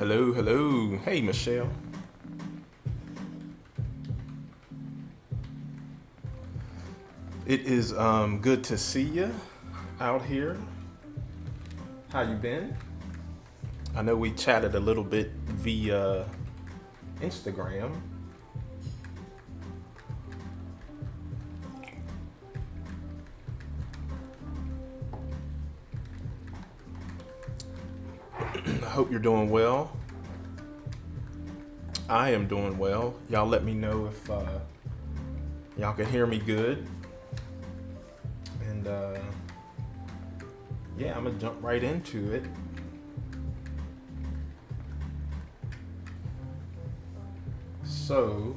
Hello, hello. Hey, Michelle. It is good to see you out here. How you been? I know we chatted a little bit via Instagram. I hope you're doing well. I am doing well. Y'all let me know if y'all can hear me good. And yeah, I'm gonna jump right into it. So,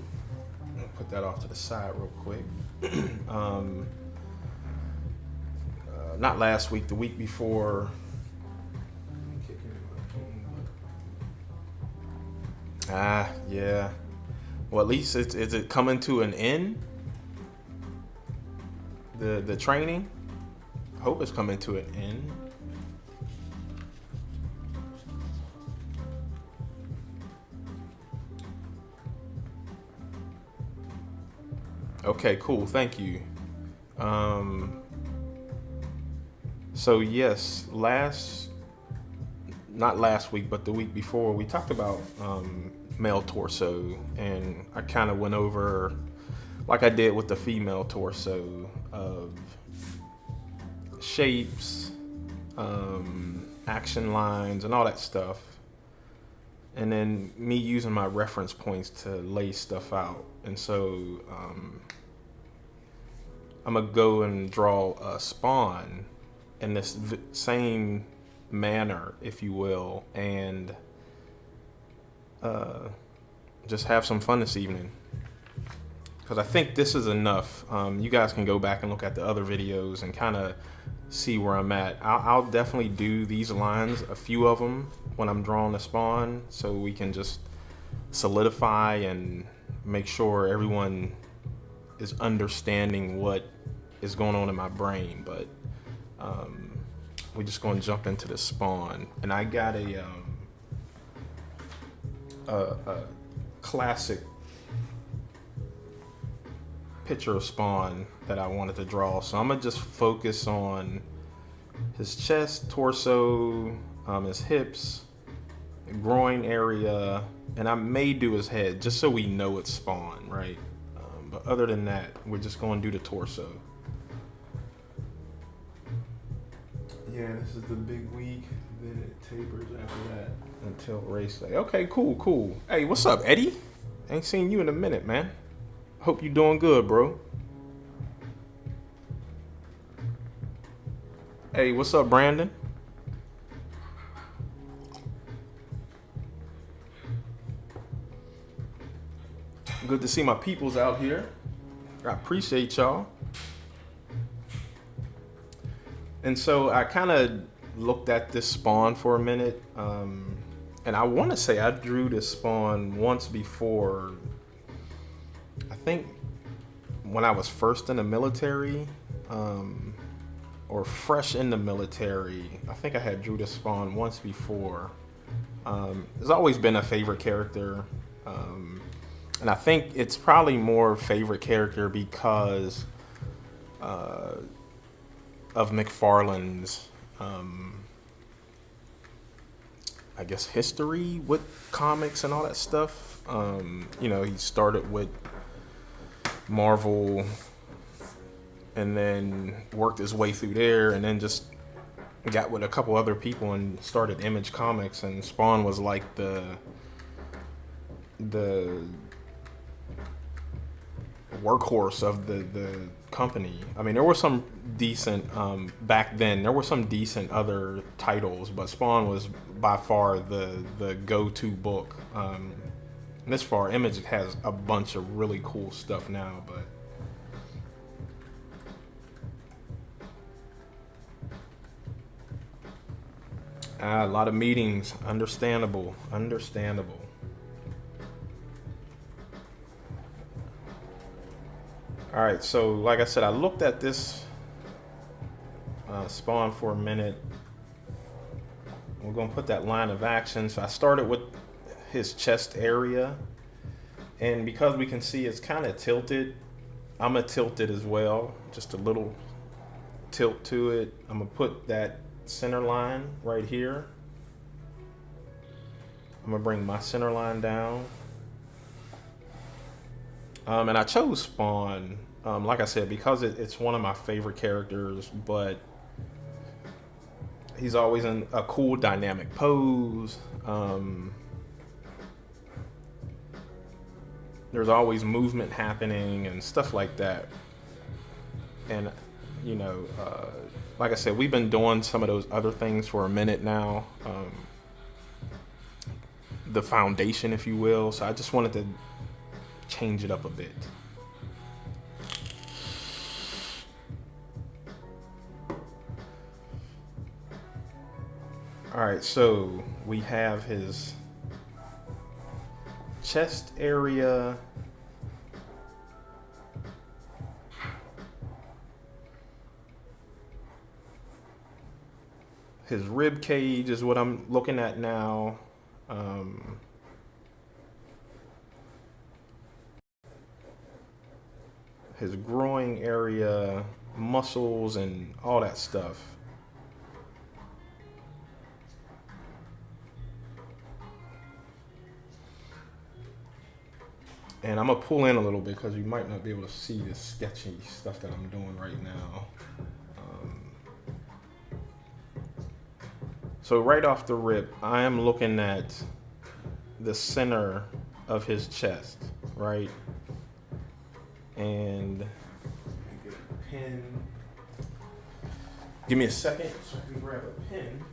I'm gonna put that off to the side real quick. Not last week, the week before. Yeah. Well, at least is it coming to an end? The training? I hope it's coming to an end. Okay, cool. Thank you. So yes, not last week, but the week before, we talked about male torso, and I kind of went over, like I did with the female torso, of shapes, action lines, and all that stuff. And then me using my reference points to lay stuff out. And so I'm going to go and draw a spawn in this same manner, if you will, and just have some fun this evening. Because I think this is enough. You guys can go back and look at the other videos and kind of see where I'm at. I'll definitely do these lines, a few of them, when I'm drawing the spawn, so we can just solidify and make sure everyone is understanding what is going on in my brain. But we're just going to jump into the spawn, and I got a classic picture of Spawn that I wanted to draw. So I'm gonna just focus on his chest, torso, his hips, groin area, and I may do his head just so we know it's Spawn, right? But other than that, we're just going to do the torso. Yeah, this is the big week. Then it tapers after that until race day. Okay, cool. Hey, what's up, Eddie? Ain't seen you in a minute, man. Hope you doing good, bro. Hey, what's up, Brandon? Good to see my peoples out here. I appreciate y'all. And so I kind of looked at this spawn for a minute, and I want to say I drew this spawn once before. I think when I was first in the military, or fresh in the military, I think I had drew this spawn once before. It's always been a favorite character, and I think it's probably more favorite character because of McFarlane's, I guess, history with comics and all that stuff. He started with Marvel and then worked his way through there, and then just got with a couple other people and started Image Comics, and Spawn was like the workhorse of the company. I mean, there were some decent back then. There were some decent other titles, but Spawn was by far the go-to book. And this far, Image has a bunch of really cool stuff now, but a lot of meetings. Understandable. All right, so like I said, I looked at this Spawn for a minute. We're gonna put that line of action. So I started with his chest area. And because we can see it's kind of tilted, I'm going to tilt it as well. Just a little tilt to it. I'm going to put that center line right here. I'm going to bring my center line down. And I chose Spawn, like I said, because it's one of my favorite characters, but he's always in a cool dynamic pose. There's always movement happening and stuff like that. And, you know, like I said, we've been doing some of those other things for a minute now. The foundation, if you will. So I just wanted to change it up a bit. All right, so we have his chest area. His rib cage is what I'm looking at now. His groin area, muscles, and all that stuff. And I'm gonna pull in a little bit because you might not be able to see this sketchy stuff that I'm doing right now. So right off the rip, I am looking at the center of his chest, right? And get a pen. Give me a second so I can grab a pen.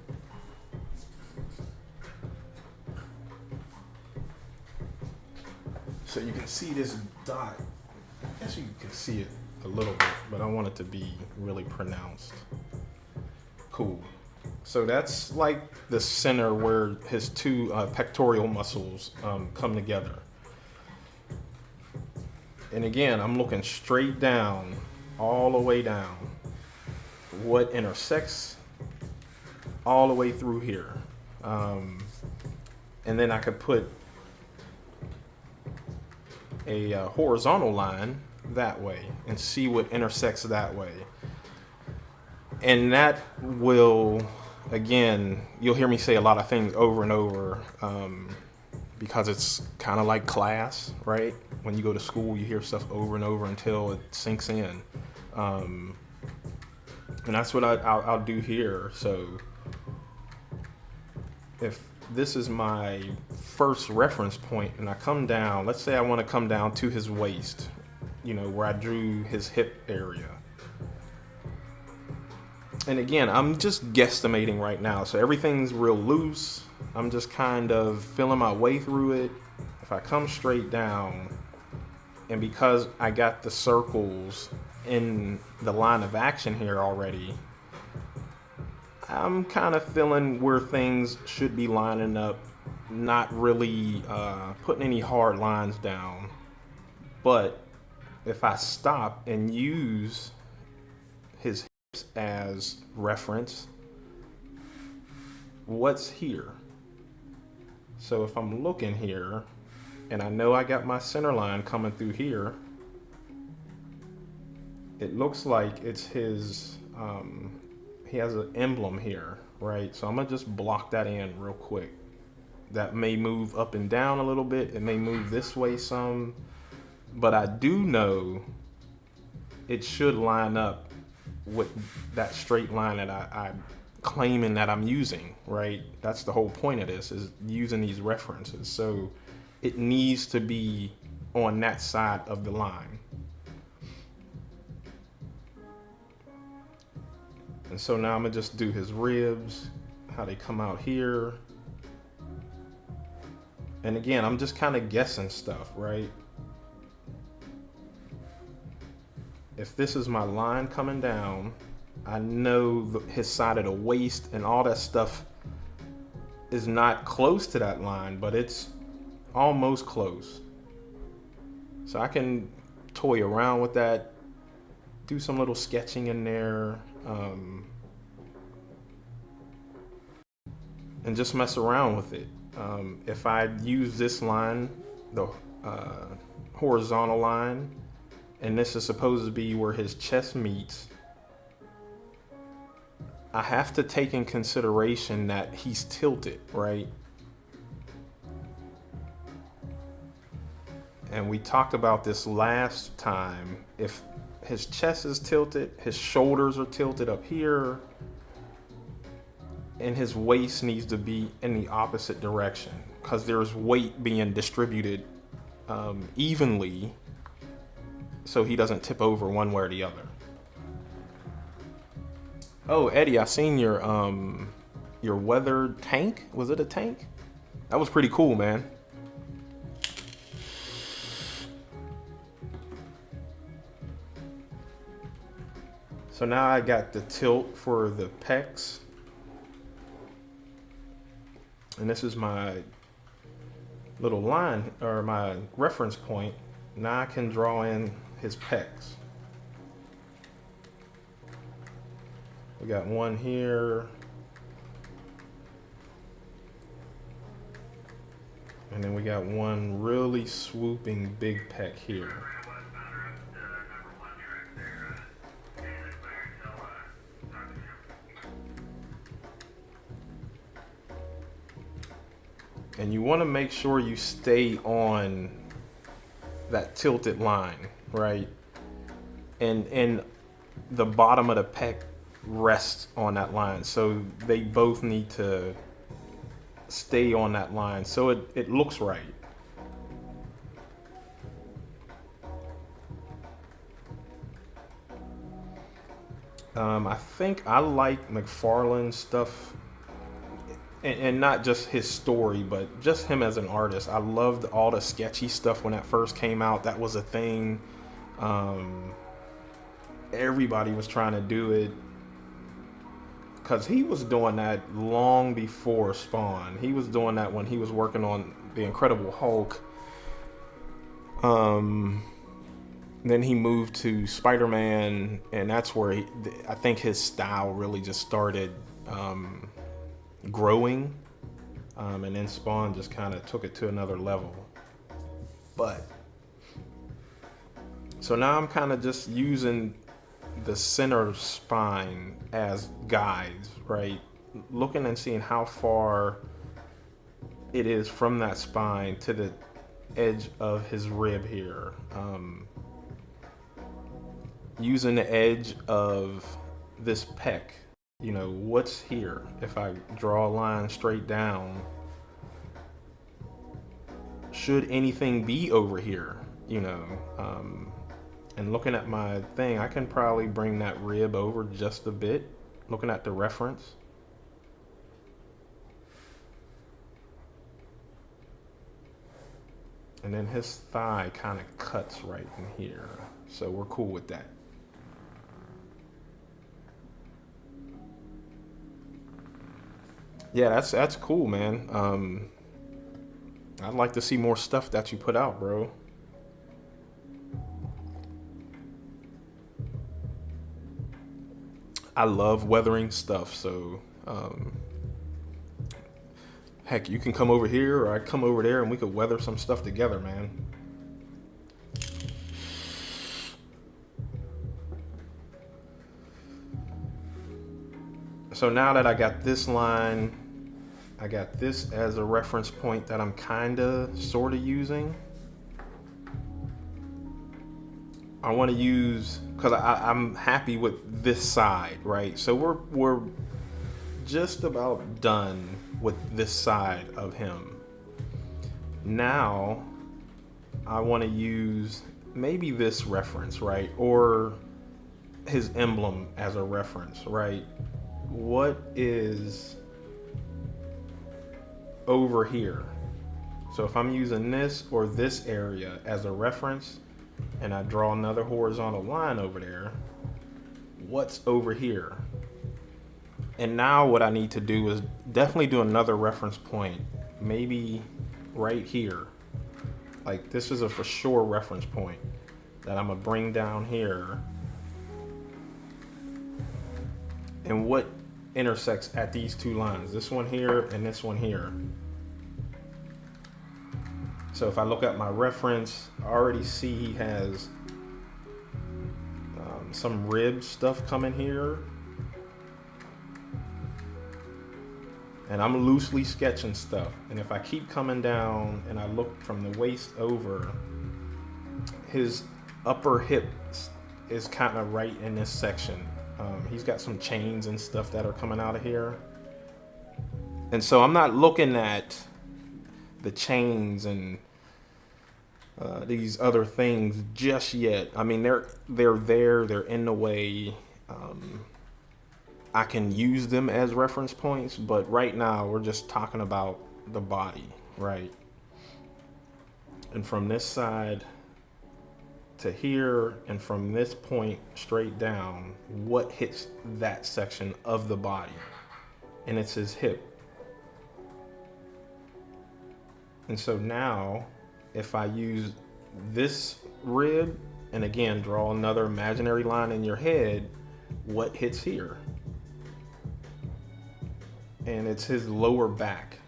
So you can see this dot. I guess you can see it a little bit, but I want it to be really pronounced. Cool. So that's like the center where his two pectoral muscles come together. And again, I'm looking straight down, all the way down. What intersects all the way through here. And then I could put a horizontal line that way and see what intersects that way. And that will, again, you'll hear me say a lot of things over and over because it's kind of like class, right? When you go to school, you hear stuff over and over until it sinks in. And that's what I'll do here. So if this is my first reference point and I come down, let's say I want to come down to his waist, you know, where I drew his hip area. And again, I'm just guesstimating right now. So everything's real loose. I'm just kind of feeling my way through it. If I come straight down, and because I got the circles in the line of action here already, I'm kind of feeling where things should be lining up, not really putting any hard lines down. But if I stop and use his hips as reference, what's here? So if I'm looking here, and I know I got my center line coming through here, it looks like it's his, he has an emblem here, right? So I'm gonna just block that in real quick. That may move up and down a little bit. It may move this way some, but I do know it should line up with that straight line that I'm claiming that I'm using, right? That's the whole point of this, is using these references. So it needs to be on that side of the line. And so now I'm gonna just do his ribs, how they come out here. And again, I'm just kind of guessing stuff, right? If this is my line coming down, I know his side of the waist and all that stuff is not close to that line, but it's almost close. So I can toy around with that, do some little sketching in there, and just mess around with it. If I use this line, the horizontal line, and this is supposed to be where his chest meets, I have to take in consideration that he's tilted, right? And we talked about this last time. If his chest is tilted, his shoulders are tilted up here, and his waist needs to be in the opposite direction because there's weight being distributed evenly so he doesn't tip over one way or the other. Oh, Eddie, I seen your weathered tank. Was it a tank? That was pretty cool, man. So now I got the tilt for the pecs. And this is my little line, or my reference point. Now I can draw in his pecs. We got one here. And then we got one really swooping big pec here. And you want to make sure you stay on that tilted line, right? And the bottom of the pec rests on that line. So they both need to stay on that line so it looks right. I think I like McFarlane's stuff, and not just his story, but just him as an artist. I loved all the sketchy stuff when that first came out. That was a thing. Everybody was trying to do it because he was doing that long before Spawn. He was doing that when he was working on The Incredible Hulk. Then he moved to Spider-Man, and that's where I think his style really just started growing, and then Spawn just kind of took it to another level. But so now I'm kind of just using the center spine as guides, right? Looking and seeing how far it is from that spine to the edge of his rib here. Using the edge of this pec, you know, what's here? If I draw a line straight down, should anything be over here, you know? And looking at my thing, I can probably bring that rib over just a bit, looking at the reference. And then his thigh kind of cuts right in here. So we're cool with that. Yeah, that's cool, man. I'd like to see more stuff that you put out, bro. I love weathering stuff, so heck, you can come over here or I come over there and we could weather some stuff together, man. So now that I got this line, I got this as a reference point that I'm kinda sorta using. I want to use, because I'm happy with this side, right? So we're just about done with this side of him. Now I want to use maybe this reference, right? Or his emblem as a reference, right? What is over here? So if I'm using this or this area as a reference, and I draw another horizontal line over there, what's over here? And now what I need to do is definitely do another reference point, maybe right here. Like this is a for sure reference point that I'm gonna bring down here. And what intersects at these two lines? This one here and this one here. So if I look at my reference, I already see he has some rib stuff coming here. And I'm loosely sketching stuff. And if I keep coming down and I look from the waist over, his upper hip is kind of right in this section. He's got some chains and stuff that are coming out of here. And so I'm not looking at the chains and these other things just yet. I mean, they're there, they're in the way. I can use them as reference points, but right now we're just talking about the body, right? And from this side to here, and from this point straight down, what hits that section of the body? And it's his hip. And so now, if I use this rib, and again, draw another imaginary line in your head, what hits here? And it's his lower back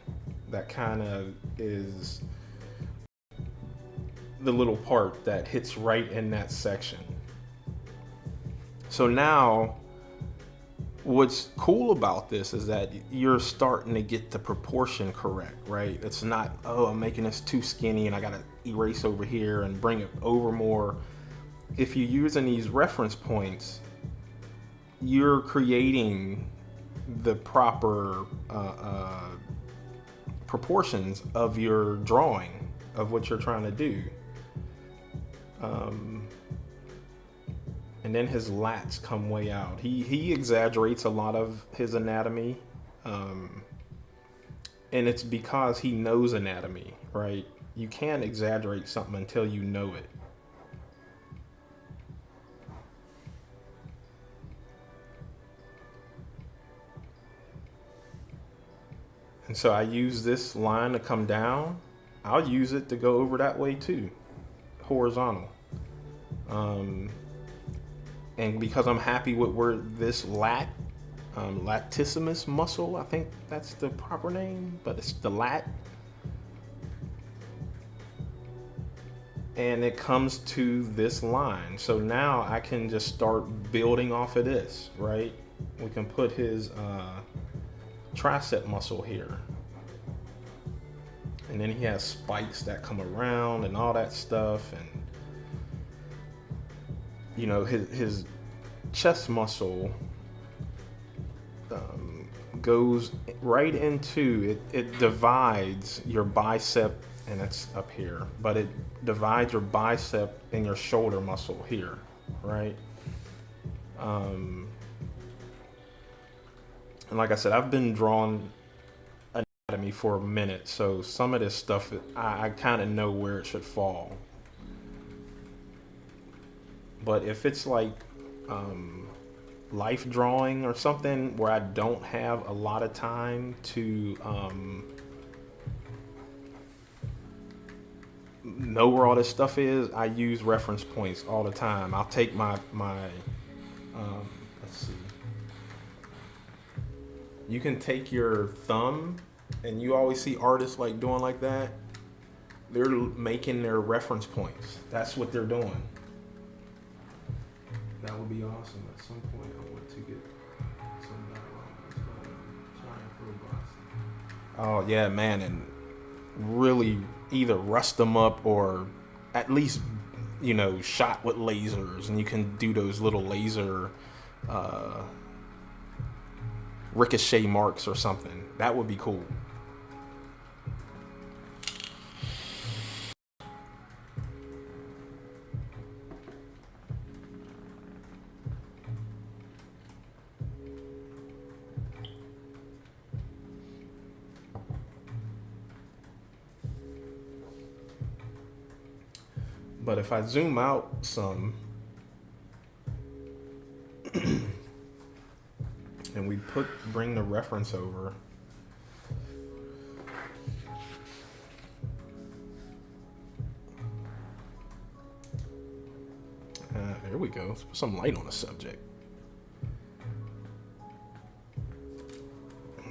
that kind of is the little part that hits right in that section. So now, what's cool about this is that you're starting to get the proportion correct, right? It's not, oh, I'm making this too skinny and I gotta erase over here and bring it over more. If you're using these reference points, you're creating the proper proportions of your drawing of what you're trying to do. And then his lats come way out. He exaggerates a lot of his anatomy, and it's because he knows anatomy, right? You can't exaggerate something until you know it. And so I use this line to come down. I'll use it to go over that way too, horizontal. And because I'm happy with where this latissimus muscle, I think that's the proper name, but it's the lat. And it comes to this line. So now I can just start building off of this, right? We can put his tricep muscle here. And then he has spikes that come around and all that stuff. And, you know, his chest muscle goes right into, it divides your bicep, and it's up here, but it divides your bicep and your shoulder muscle here, right? And like I said, I've been drawing anatomy for a minute, so some of this stuff, I kind of know where it should fall. But if it's like life drawing or something where I don't have a lot of time to know where all this stuff is, I use reference points all the time. I'll take my let's see. You can take your thumb, and you always see artists like doing like that. They're making their reference points. That's what they're doing. That would be awesome. At some point, I want to get some robots. Oh yeah, man, and really either rust them up or at least, you know, shot with lasers, and you can do those little laser ricochet marks or something. That would be cool. But if I zoom out some and we bring the reference over, there we go. Let's put some light on the subject.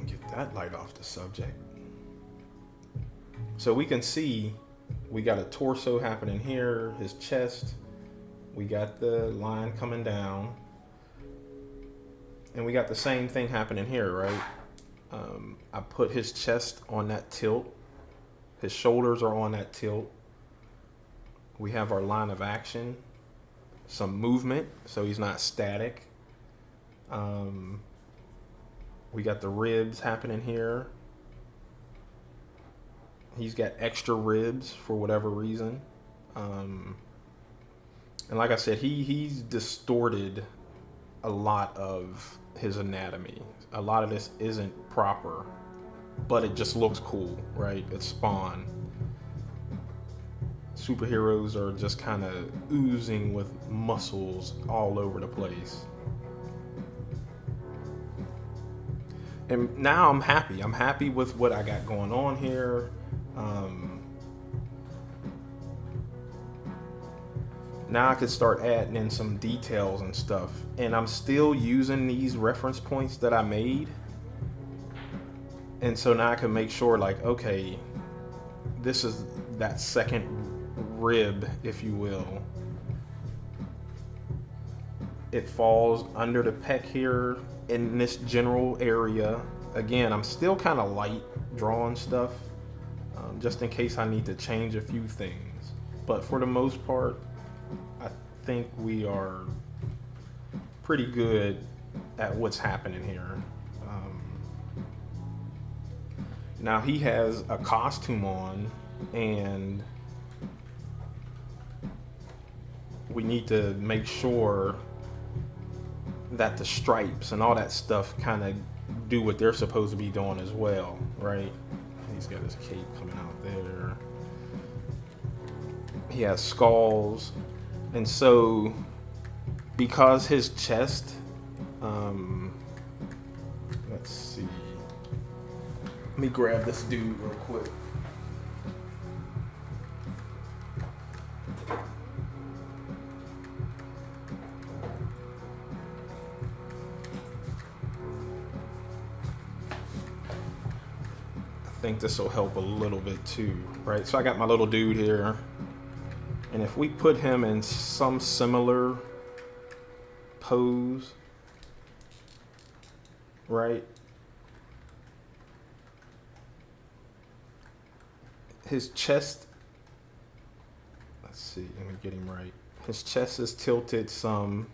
Get that light off the subject. So we can see We got a torso happening here, his chest. We got the line coming down. And we got the same thing happening here, right? I put his chest on that tilt. His shoulders are on that tilt. We have our line of action, some movement, so he's not static. We got the ribs happening here. He's got extra ribs for whatever reason. And like I said, he's distorted a lot of his anatomy. A lot of this isn't proper, but it just looks cool, right? It's Spawn. Superheroes are just kind of oozing with muscles all over the place. And now I'm happy. I'm happy with what I got going on here. Now I could start adding in some details and stuff. And I'm still using these reference points that I made. And so now I can make sure, like, okay, this is that second rib, if you will. It falls under the pec here in this general area. Again, I'm still kind of light drawing stuff, just in case I need to change a few things. But for the most part, I think we are pretty good at what's happening here. Now he has a costume on, and we need to make sure that the stripes and all that stuff kind of do what they're supposed to be doing as well, right? He's got his cape coming out there. He has skulls. And so, because his chest, let's see. Let me grab this dude real quick. I think this will help a little bit too, right? So I got my little dude here. And if we put him in some similar pose, right? His chest, let's see, let me get him right. His chest is tilted some.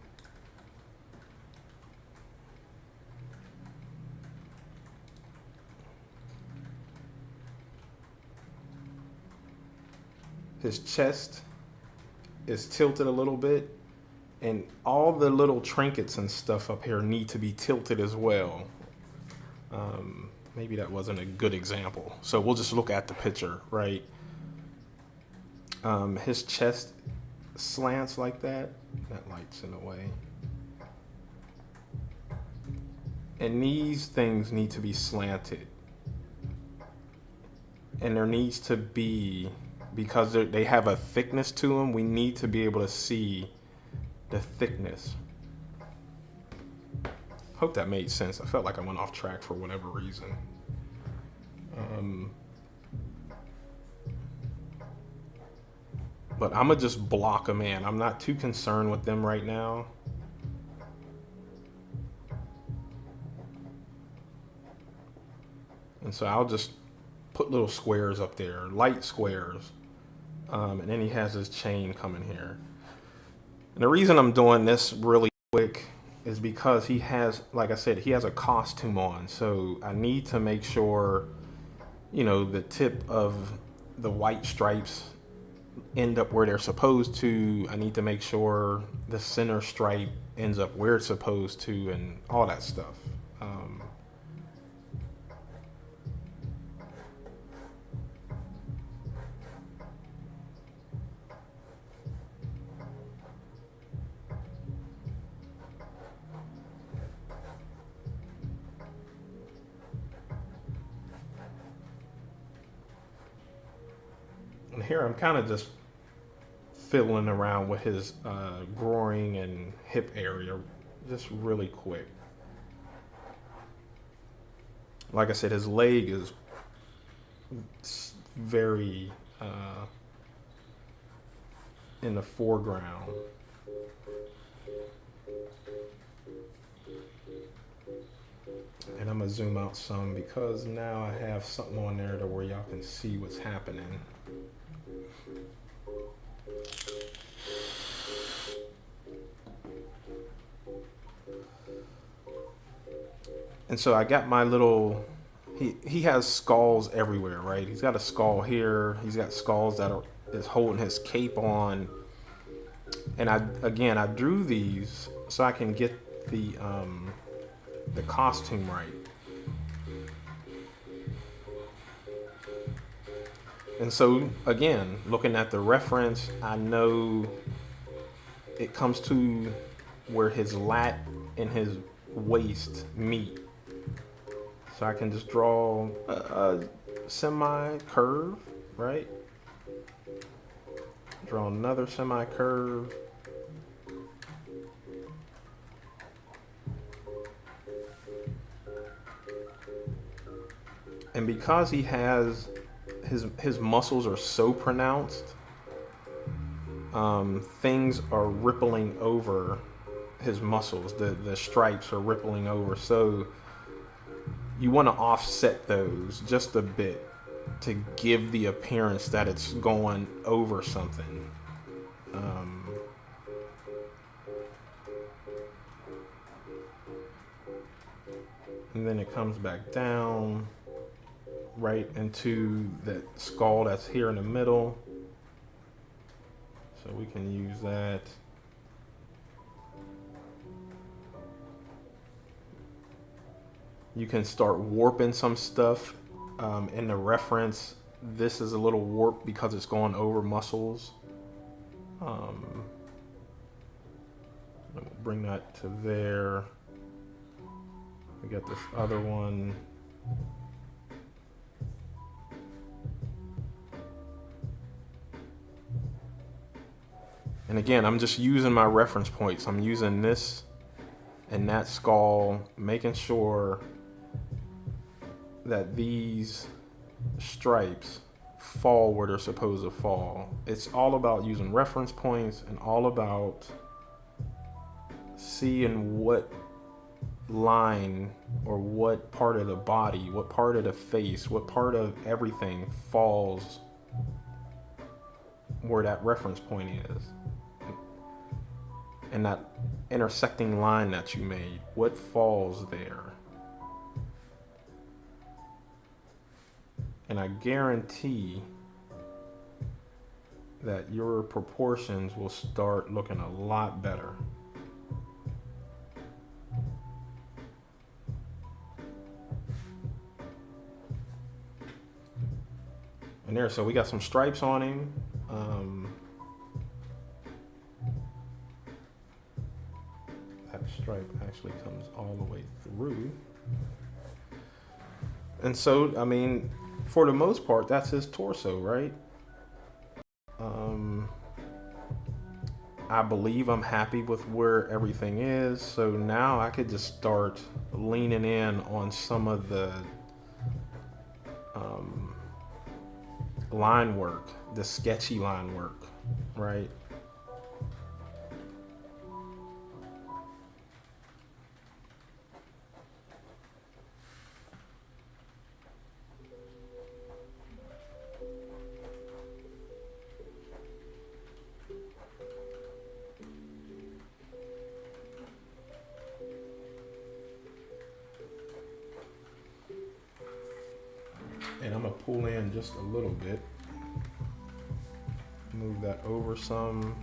His chest is tilted a little bit, and all the little trinkets and stuff up here need to be tilted as well. Maybe that wasn't a good example. So we'll just look at the picture, right? His chest slants like that. That light's in the way. And these things need to be slanted. And there needs to be, because they have a thickness to them, we need to be able to see the thickness. Hope that made sense. I felt like I went off track for whatever reason. But I'm gonna just block them in. I'm not too concerned with them right now. And so I'll just put little squares up there, light squares. And then he has his chain coming here. And the reason I'm doing this really quick is because he has, like I said, he has a costume on. So I need to make sure, you know, the tip of the white stripes end up where they're supposed to. I need to make sure the center stripe ends up where it's supposed to, and all that stuff. And here I'm kind of just fiddling around with his groin and hip area just really quick. Like I said, his leg is very in the foreground. And I'm gonna zoom out some because now I have something on there to where y'all can see what's happening. And so I got my little, he has skulls everywhere, right? He's got a skull here. He's got skulls that is holding his cape on. And I drew these so I can get the costume right. And so again, looking at the reference, I know it comes to where his lat and his waist meet. So I can just draw a semi-curve, right? Draw another semi-curve. And because he has his muscles are so pronounced, things are rippling over his muscles. The stripes are rippling over. So you want to offset those just a bit to give the appearance that it's going over something. And then it comes back down right into that skull that's here in the middle. So we can use that. You can start warping some stuff in the reference. This is a little warped because it's going over muscles. We'll bring that to there. We got this other one. And again, I'm just using my reference points. I'm using this and that skull, making sure that these stripes fall where they're supposed to fall. It's all about using reference points and all about seeing what line or what part of the body, what part of the face, what part of everything falls where that reference point is. And that intersecting line that you made, what falls there? And I guarantee that your proportions will start looking a lot better. And there, so we got some stripes on him. That stripe actually comes all the way through. And so, I mean, for the most part, that's his torso, right? I believe I'm happy with where everything is. So now I could just start leaning in on some of the line work, the sketchy line work, right? And I'm gonna pull in just a little bit. Move that over some.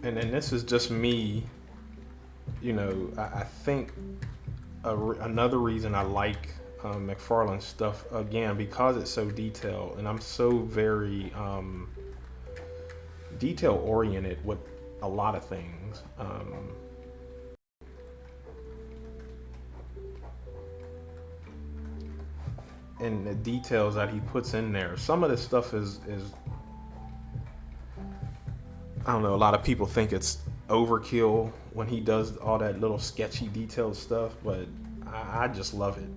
And then this is just me, you know, I think another reason I like McFarlane's stuff, again, because it's so detailed, and I'm so very detail oriented with a lot of things. and the details that he puts in there. Some of this stuff is I don't know, a lot of people think it's overkill when he does all that little sketchy detailed stuff, but I just love it.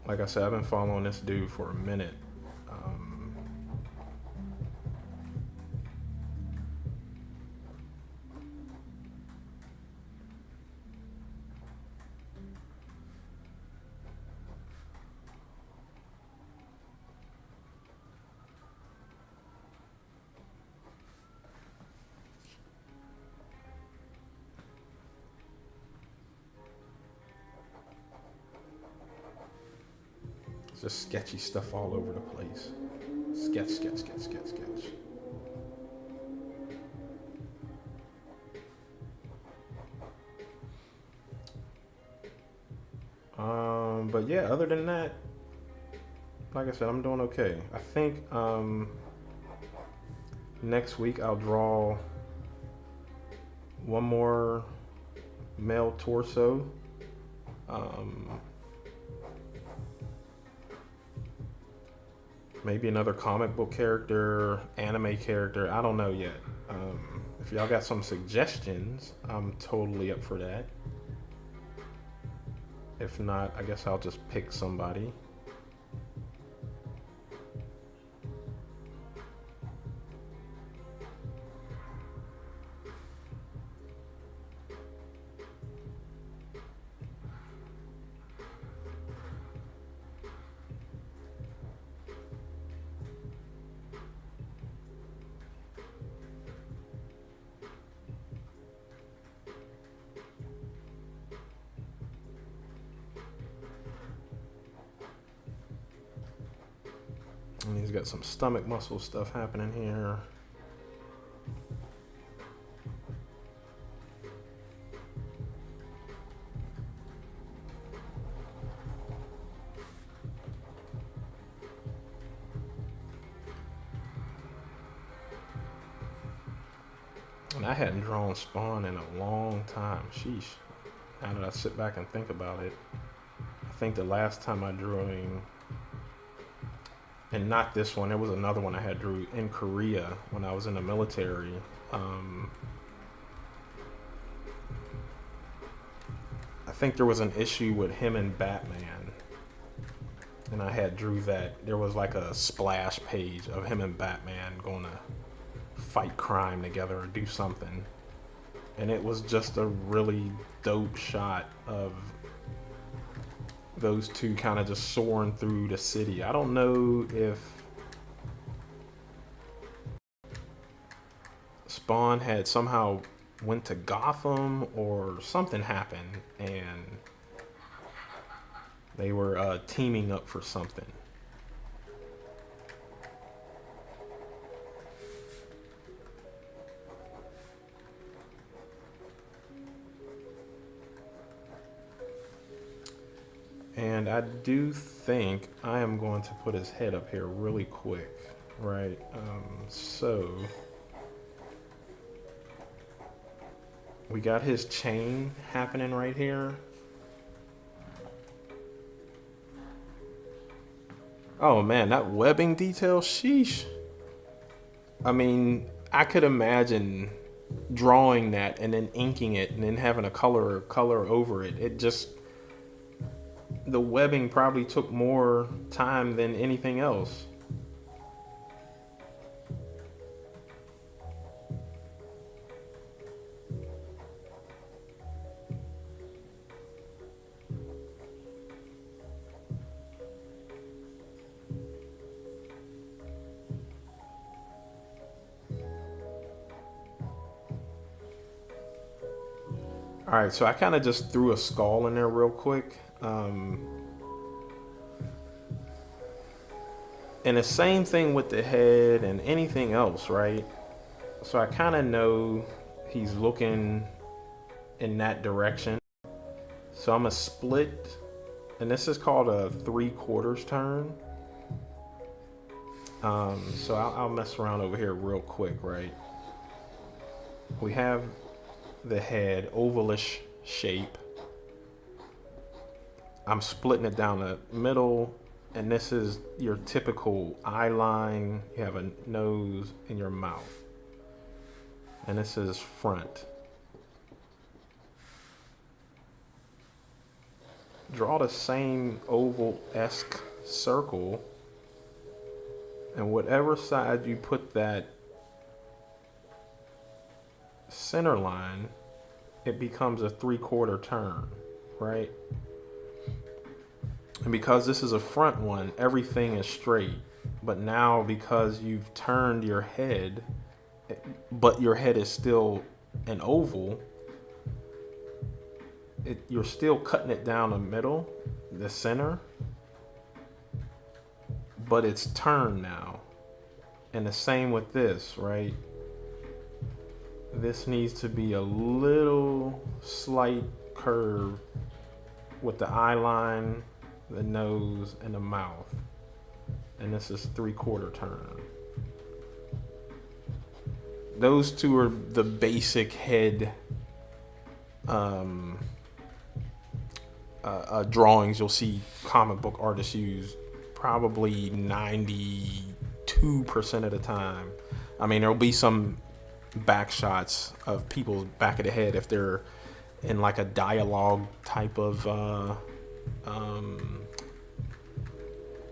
Like I said, I've been following this dude for a minute. Just sketchy stuff all over the place. Sketch, sketch, sketch, sketch, sketch. But yeah, other than that, like I said, I'm doing okay. I think next week I'll draw one more male torso. Maybe another comic book character, anime character. I don't know yet. If y'all got some suggestions, I'm totally up for that. If not, I guess I'll just pick somebody. And he's got some stomach muscle stuff happening here. And I hadn't drawn Spawn in a long time. Sheesh. Now that I sit back and think about it, I think the last time I drew him, and not this one, there was another one I had drew in Korea when I was in the military. I think there was an issue with him and Batman, and I had drew that. There was like a splash page of him and Batman going to fight crime together or do something, and it was just a really dope shot of those two kind of just soaring through the city. I don't know if Spawn had somehow went to Gotham or something happened and they were teaming up for something. And I do think I am going to put his head up here really quick, right? So we got his chain happening right here. Oh man, that webbing detail, sheesh. I mean, I could imagine drawing that and then inking it and then having a color over it. It just, the webbing probably took more time than anything else. All right, so I kind of just threw a skull in there real quick. And the same thing with the head and anything else, right? So I kind of know he's looking in that direction. So I'm gonna split, and this is called a 3/4 turn. So I'll mess around over here real quick, right? We have the head, ovalish shape. I'm splitting it down the middle, and this is your typical eye line. You have a nose in your mouth, and this is front. Draw the same oval-esque circle, and whatever side you put that center line, it becomes a 3/4 turn, right? And because this is a front one, everything is straight. But now because you've turned your head, but your head is still an oval, you're still cutting it down the middle, the center, but it's turned now. And the same with this, right? This needs to be a little slight curve with the eye line, the nose, and the mouth. And this is 3/4 turn. Those two are the basic head drawings you'll see comic book artists use probably 92% of the time. I mean, there'll be some back shots of people's back of the head if they're in like a dialogue type of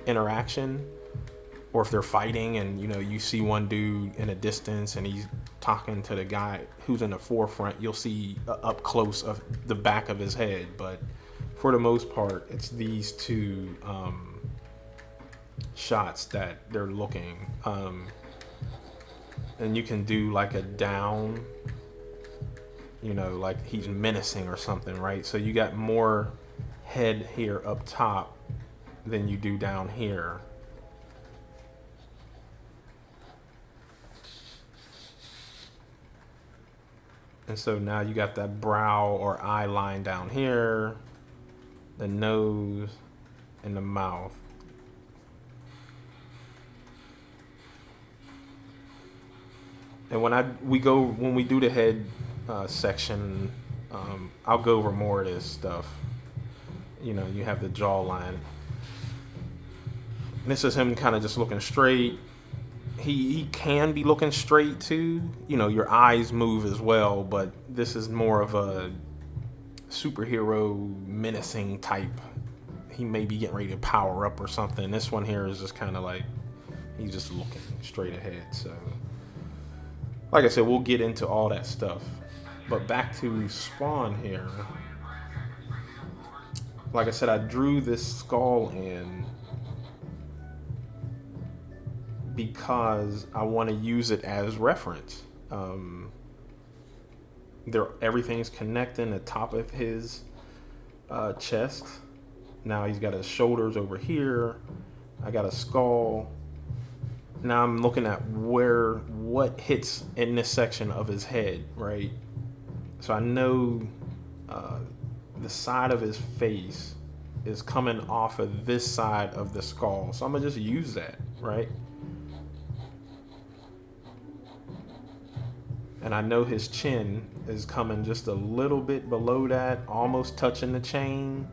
interaction, or if they're fighting and you see one dude in a distance and he's talking to the guy who's in the forefront, you'll see up close of the back of his head. But for the most part, it's these two shots that they're looking, and you can do like a down, like he's menacing or something, right? So you got more head here up top than you do down here. And so now you got that brow or eye line down here, the nose, and the mouth. And when we do the head section, I'll go over more of this stuff. You have the jawline. This is him kind of just looking straight. He can be looking straight too. Your eyes move as well, but this is more of a superhero menacing type. He may be getting ready to power up or something. This one here is just kind of like he's just looking straight ahead. So, like I said, we'll get into all that stuff. But back to Spawn here. Like I said, I drew this skull in because I want to use it as reference. Everything's connecting the top of his chest. Now he's got his shoulders over here. I got a skull. Now I'm looking at what hits in this section of his head, right? So I know the side of his face is coming off of this side of the skull. So I'm gonna just use that, right? And I know his chin is coming just a little bit below that, almost touching the chain.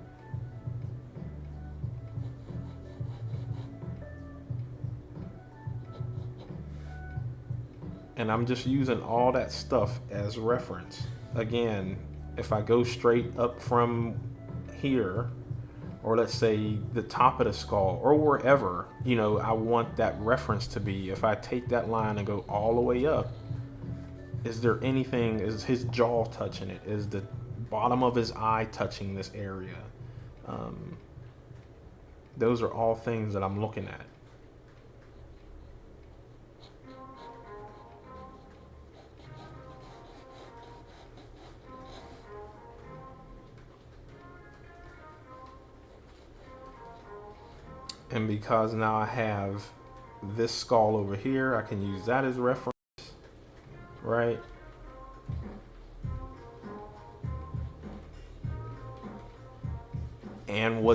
And I'm just using all that stuff as reference. Again, if I go straight up from here, or let's say the top of the skull, or wherever, I want that reference to be. If I take that line and go all the way up, is his jaw touching it? Is the bottom of his eye touching this area? Those are all things that I'm looking at. And because now I have this skull over here, I can use that as reference, right? And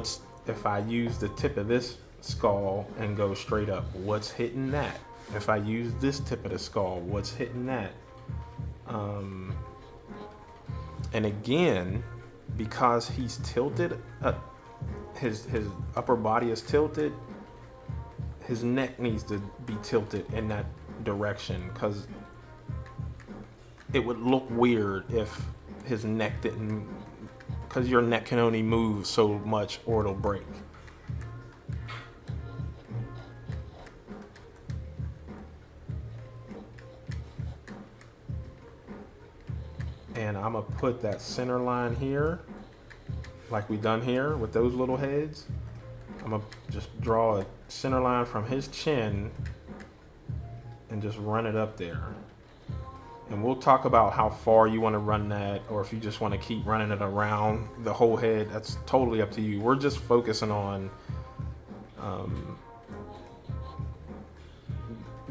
if I use the tip of this skull and go straight up, what's hitting that? If I use this tip of the skull, what's hitting that? And again, because he's tilted, his upper body is tilted, his neck needs to be tilted in that direction, because it would look weird if his neck didn't, because your neck can only move so much or it'll break. And I'm gonna put that center line here, like we done here with those little heads. I'm gonna just draw a center line from his chin and just run it up there. And we'll talk about how far you want to run that, or if you just want to keep running it around the whole head. That's totally up to you. We're just focusing on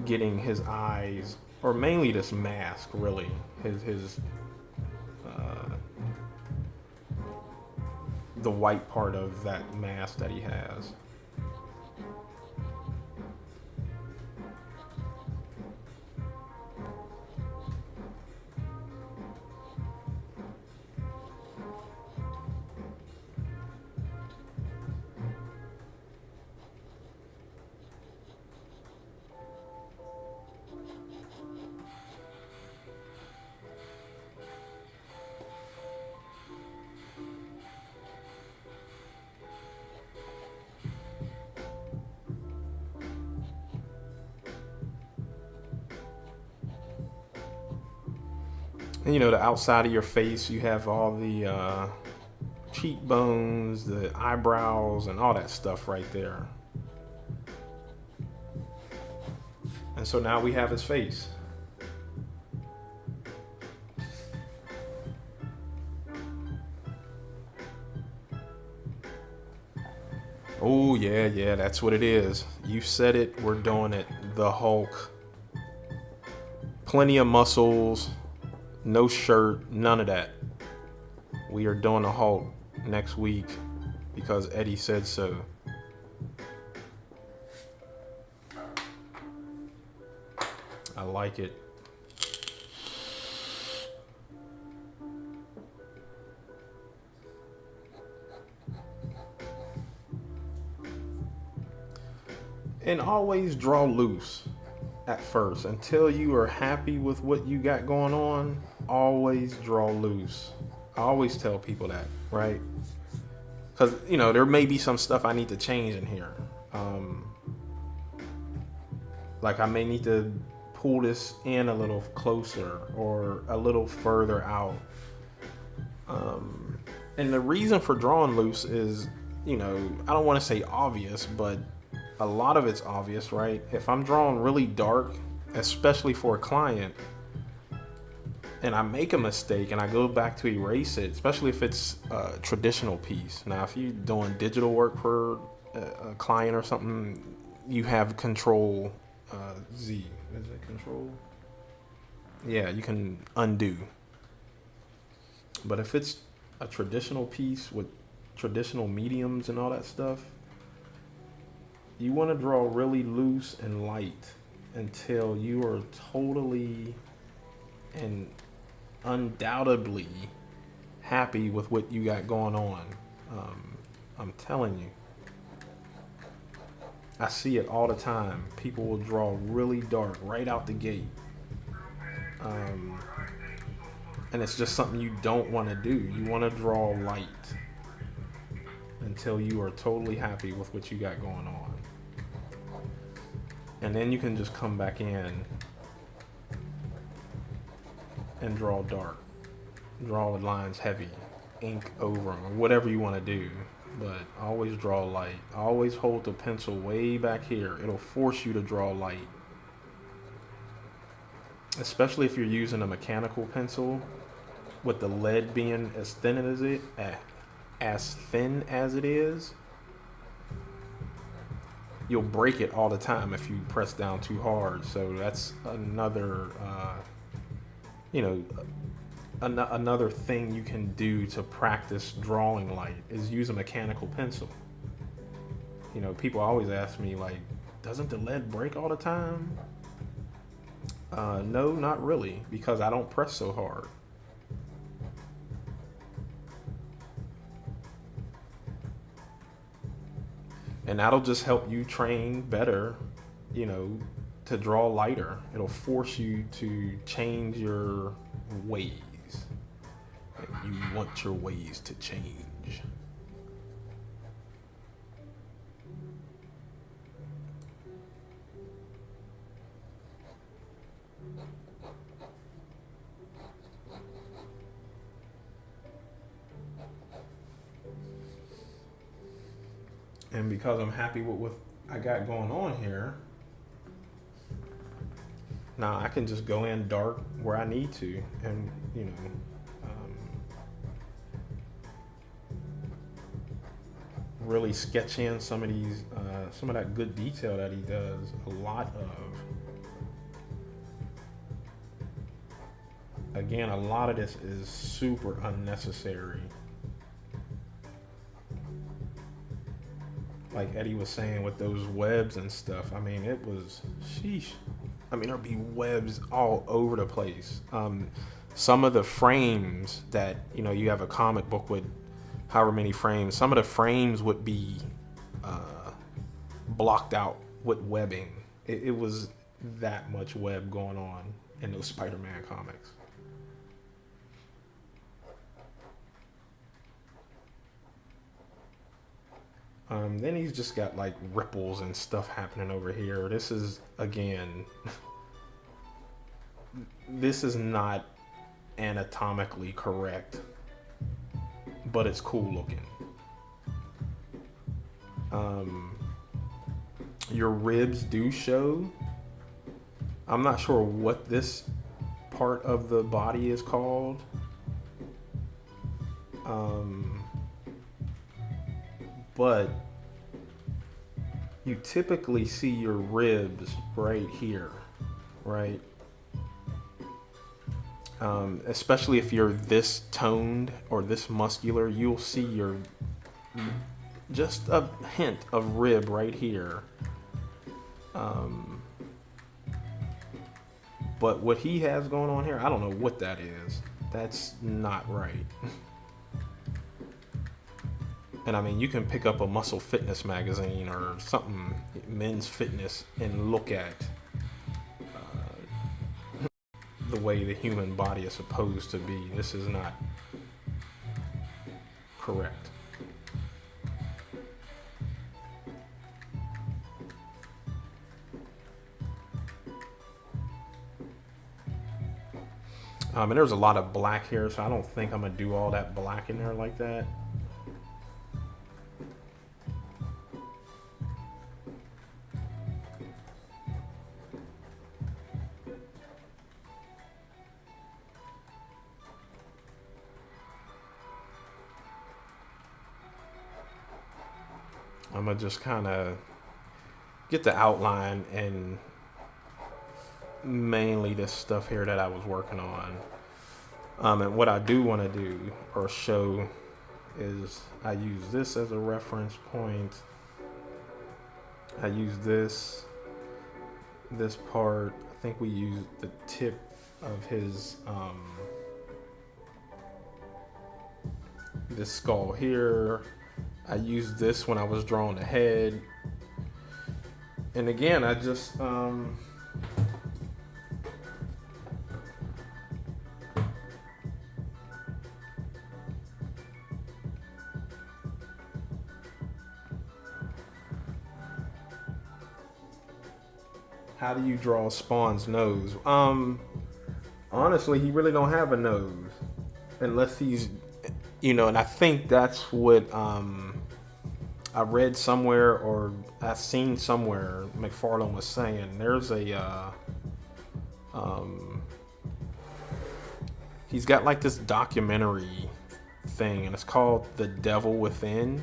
getting his eyes, or mainly this mask, really, his the white part of that mask that he has. And you know, the outside of your face, you have all the cheekbones, the eyebrows, and all that stuff right there. And so now we have his face. Oh, yeah, that's what it is. You said it, we're doing it. The Hulk. Plenty of muscles. No shirt, none of that. We are doing the Hulk next week because Eddie said so. I like it. And always draw loose at first. Until you are happy with what you got going on, always draw loose. I always tell people that, right? Because, you know, there may be some stuff I need to change in here. Like I may need to pull this in a little closer or a little further out. And the reason for drawing loose is, you know, I don't want to say obvious, but a lot of it's obvious, right? If I'm drawing really dark, especially for a client, and I make a mistake and I go back to erase it, especially if it's a traditional piece. Now, if you're doing digital work for a client or something, you have Control Z. Is it Control? Yeah, you can undo. But if it's a traditional piece with traditional mediums and all that stuff, you want to draw really loose and light until you are totally and undoubtedly happy with what you got going on. I'm telling you, I see it all the time. People will draw really dark right out the gate. And it's just something you don't want to do. You want to draw light until you are totally happy with what you got going on. And then you can just come back in and draw dark. Draw the lines heavy. Ink over them, or whatever you want to do. But always draw light. Always hold the pencil way back here. It'll force you to draw light. Especially if you're using a mechanical pencil, with the lead being as thin as it is, you'll break it all the time if you press down too hard. So that's another, another thing you can do to practice drawing light is use a mechanical pencil. people always ask me, like, doesn't the lead break all the time? No, not really, because I don't press so hard. And that'll just help you train better, to draw lighter. It'll force you to change your ways. You want your ways to change. And because I'm happy with what I got going on here, now I can just go in dark where I need to, and really sketch in some of that good detail that he does a lot of. Again, a lot of this is super unnecessary. Like Eddie was saying with those webs and stuff, I mean, it was, sheesh. I mean, there'd be webs all over the place. Some of the frames that, you have a comic book with however many frames, some of the frames would be blocked out with webbing. It was that much web going on in those Spider-Man comics. Then he's just got like ripples and stuff happening over here. This is, again, this is not anatomically correct, but it's cool looking. Your ribs do show. I'm not sure what this part of the body is called. But you typically see your ribs right here, right? Especially if you're this toned or this muscular, you'll see just a hint of rib right here. But what he has going on here, I don't know what that is. That's not right. And I mean, you can pick up a Muscle Fitness magazine or something, Men's Fitness, and look at the way the human body is supposed to be. This is not correct. And there's a lot of black here, so I don't think I'm gonna do all that black in there like that. I'm gonna just kind of get the outline and mainly this stuff here that I was working on. And what I do want to do or show is I use this as a reference point. I use this part. I think we used the tip of his this skull here. I used this when I was drawing the head. And again, I just how do you draw Spawn's nose? Honestly, he really don't have a nose unless he's, and I think that's what I read somewhere or I seen somewhere McFarlane was saying. There's a he's got like this documentary thing, and it's called The Devil Within,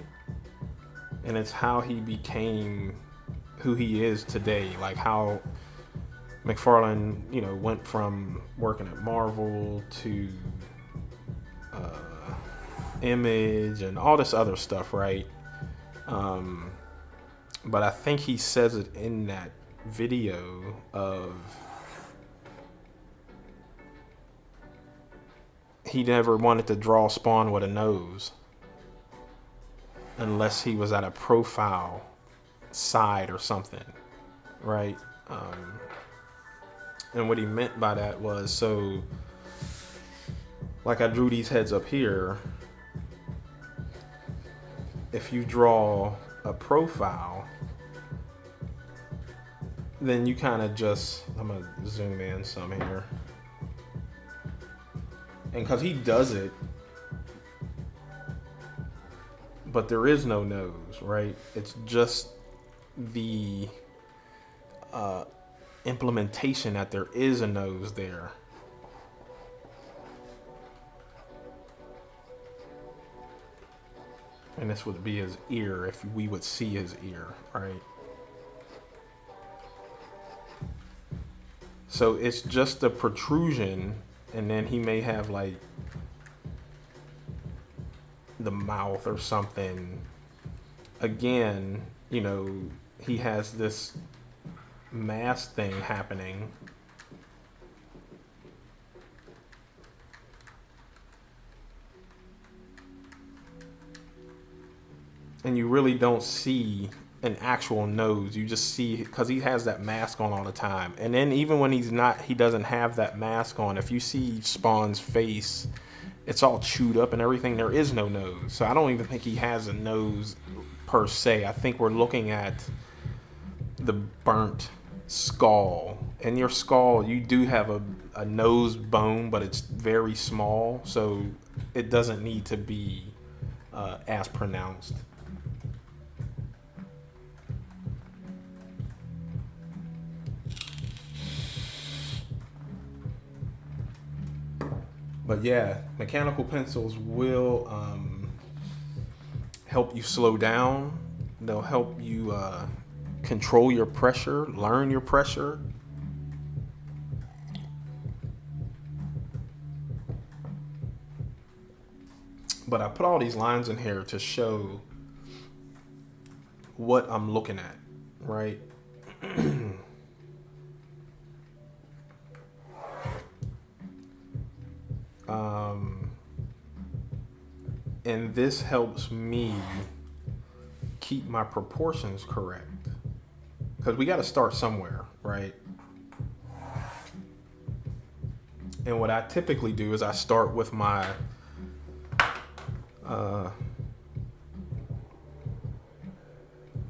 and it's how he became who he is today, like how McFarlane, went from working at Marvel to Image and all this other stuff, right? but I think he says it in that video of he never wanted to draw Spawn with a nose unless he was at a profile side or something, right? And what he meant by that was, so like I drew these heads up here, if you draw a profile, then you kind of just, I'm gonna zoom in some here, and because he does it, but there is no nose, right? It's just the implementation that there is a nose there. And this would be his ear if we would see his ear, right? So it's just a protrusion, and then he may have like the mouth or something. Again, you know, he has this mask thing happening. And you really don't see an actual nose. You just see, because he has that mask on all the time. And then even when he's not, he doesn't have that mask on. If you see Spawn's face, it's all chewed up and everything. There is no nose. So I don't even think he has a nose per se. I think we're looking at the burnt skull. In your skull, you do have a nose bone, but it's very small. So it doesn't need to be as pronounced. But yeah, mechanical pencils will help you slow down. They'll help you control your pressure, learn your pressure. But I put all these lines in here to show what I'm looking at, right? And this helps me keep my proportions correct, because we got to start somewhere, right? And what I typically do is I start with my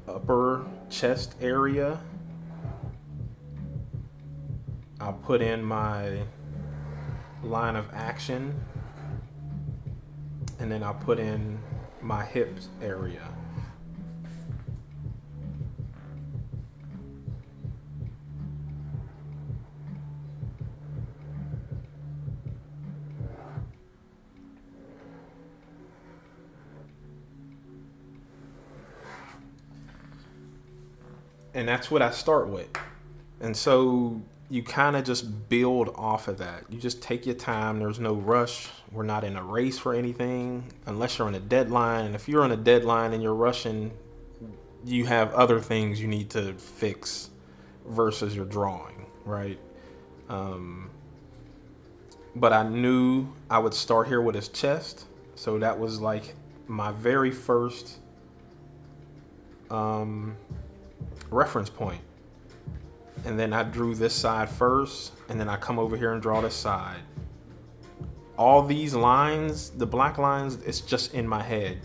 upper chest area. I'll put in my line of action, and then I'll put in my hips area. And that's what I start with. And so you kind of just build off of that. You just take your time. There's no rush. We're not in a race for anything unless you're on a deadline. And if you're on a deadline and you're rushing, you have other things you need to fix versus your drawing, right? But I knew I would start here with his chest. So that was like my very first reference point. And then I drew this side first, and then I come over here and draw this side. All these lines, the black lines, it's just in my head.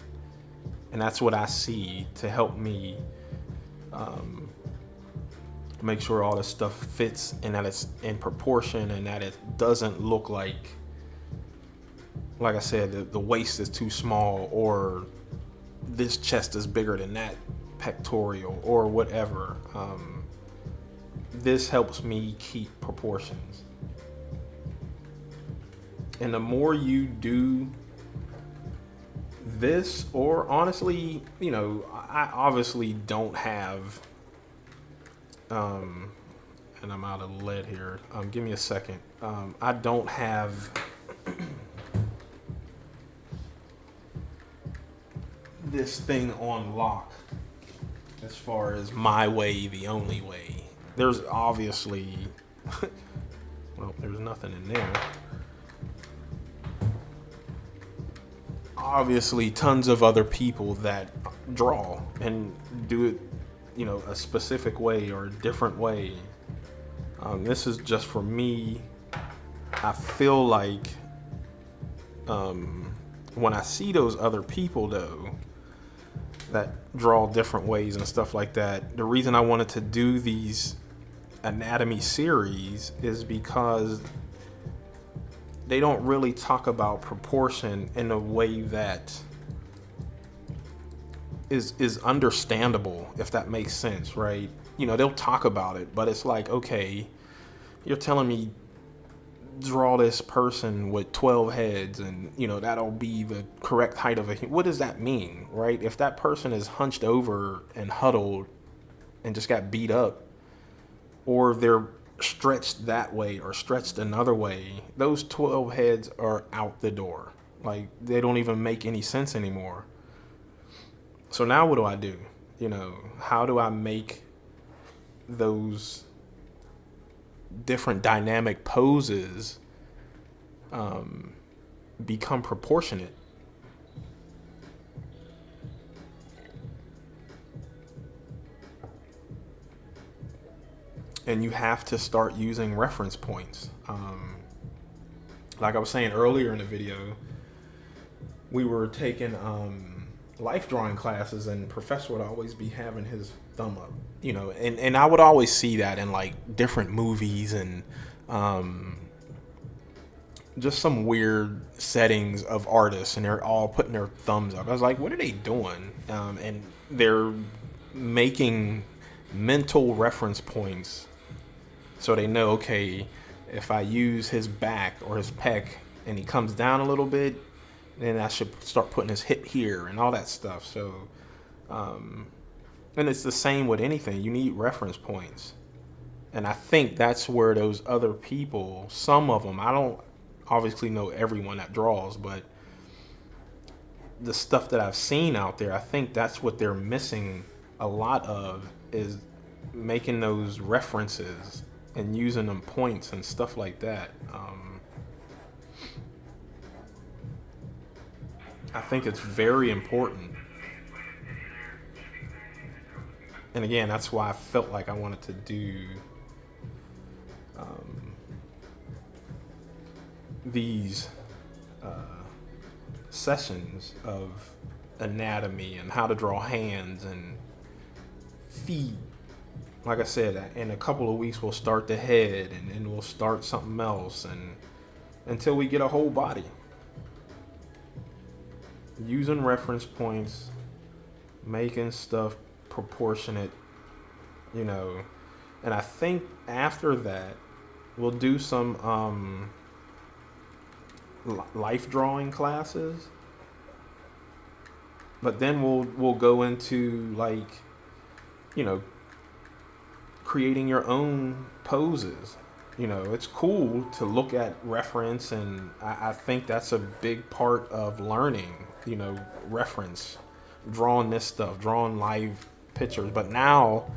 And that's what I see to help me make sure all this stuff fits and that it's in proportion and that it doesn't look like I said, the waist is too small, or this chest is bigger than that pectoral, or whatever. This helps me keep proportions. And the more you do this, or honestly, you know, I obviously don't have, and I'm out of lead here. Give me a second. I don't have this thing on lock. as far as my way, the only way. There's obviously, well, there's nothing in there. Obviously, tons of other people that draw and do it, a specific way or a different way. This is just for me. I feel like when I see those other people, though, that draw different ways and stuff like that, the reason I wanted to do these anatomy series is because they don't really talk about proportion in a way that is understandable, if that makes sense, right? They'll talk about it, but it's like, okay, you're telling me draw this person with 12 heads and that'll be the correct height of a human. What does that mean, right? If that person is hunched over and huddled and just got beat up, or they're stretched that way or stretched another way, those 12 heads are out the door. Like, they don't even make any sense anymore. So now what do I do? How do I make those different dynamic poses become proportionate? And you have to start using reference points. Like I was saying earlier in the video, we were taking life drawing classes, and professor would always be having his thumb up, and I would always see that in like different movies and just some weird settings of artists, and they're all putting their thumbs up. I was like, what are they doing? And they're making mental reference points so they know, okay, if I use his back or his pec and he comes down a little bit, then I should start putting his hip here and all that stuff. So, and it's the same with anything. You need reference points. And I think that's where those other people, some of them, I don't obviously know everyone that draws, but the stuff that I've seen out there, I think that's what they're missing a lot of, is making those references and using them points and stuff like that. I think it's very important. And again, that's why I felt like I wanted to do these sessions of anatomy and how to draw hands and feet. Like I said, in a couple of weeks we'll start the head, and then we'll start something else, and until we get a whole body. Using reference points, making stuff proportionate, and I think after that we'll do some life drawing classes, but then we'll go into like creating your own poses. It's cool to look at reference, and I think that's a big part of learning, reference, drawing this stuff, drawing live pictures. But now,